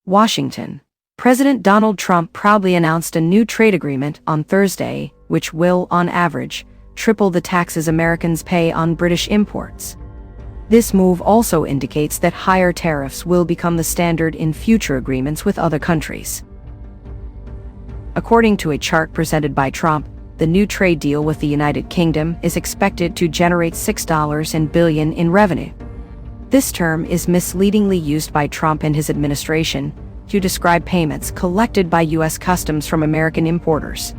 Washington. President Donald Trump proudly announced a new trade agreement on Thursday, which will, on average, triple the taxes Americans pay on British imports. This move also indicates that higher tariffs will become the standard in future agreements with other countries. According to a chart presented by Trump, the new trade deal with the United Kingdom is expected to generate $6 billion in revenue. This term is misleadingly used by Trump and his administration to describe payments collected by U.S. Customs from American importers.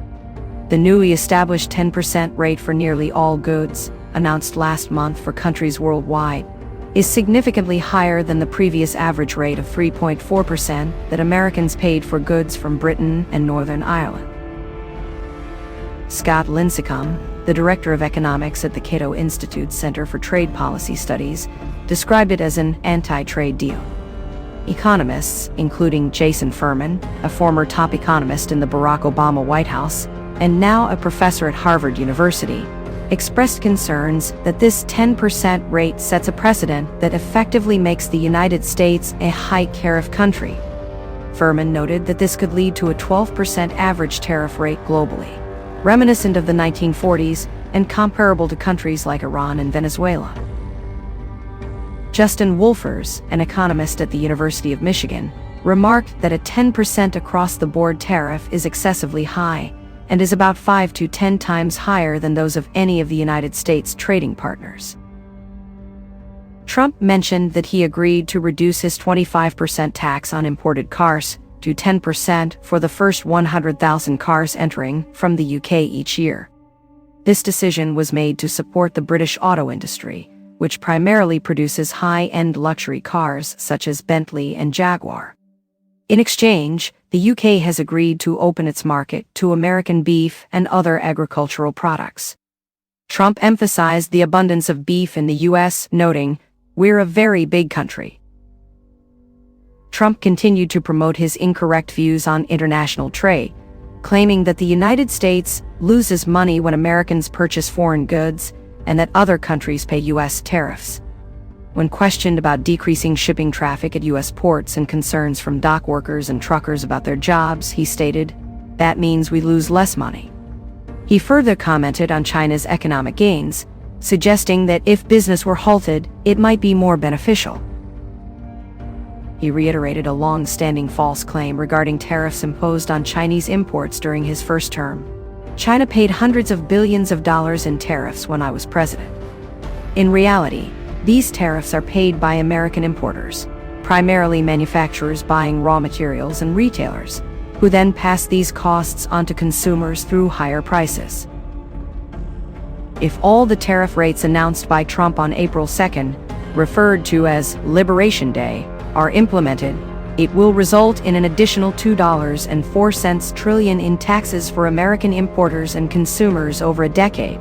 The newly established 10% rate for nearly all goods, announced last month for countries worldwide, is significantly higher than the previous average rate of 3.4% that Americans paid for goods from Britain and Northern Ireland. Scott Lincecum, the director of economics at the Cato Institute's Center for Trade Policy Studies, described it as an anti-trade deal. Economists, including Jason Furman, a former top economist in the Barack Obama White House, and now a professor at Harvard University, expressed concerns that this 10% rate sets a precedent that effectively makes the United States a high-tariff country. Furman noted that this could lead to a 12% average tariff rate globally, reminiscent of the 1940s and comparable to countries like Iran and Venezuela. Justin Wolfers, an economist at the University of Michigan, remarked that a 10% across-the-board tariff is excessively high and is about 5 to 10 times higher than those of any of the United States' trading partners. Trump mentioned that he agreed to reduce his 25% tax on imported cars to 10% for the first 100,000 cars entering from the UK each year. This decision was made to support the British auto industry, which primarily produces high-end luxury cars such as Bentley and Jaguar. In exchange, the UK has agreed to open its market to American beef and other agricultural products. Trump emphasized the abundance of beef in the US, noting, "We're a very big country." Trump continued to promote his incorrect views on international trade, claiming that the United States loses money when Americans purchase foreign goods and that other countries pay U.S. tariffs. When questioned about decreasing shipping traffic at U.S. ports and concerns from dock workers and truckers about their jobs, he stated, "That means we lose less money." He further commented on China's economic gains, suggesting that if business were halted, it might be more beneficial. He reiterated a long-standing false claim regarding tariffs imposed on Chinese imports during his first term. "China paid hundreds of billions of dollars in tariffs when I was president." In reality, these tariffs are paid by American importers, primarily manufacturers buying raw materials and retailers, who then pass these costs on to consumers through higher prices. If all the tariff rates announced by Trump on April 2nd, referred to as Liberation Day, are implemented, it will result in an additional $2.04 trillion in taxes for American importers and consumers over a decade.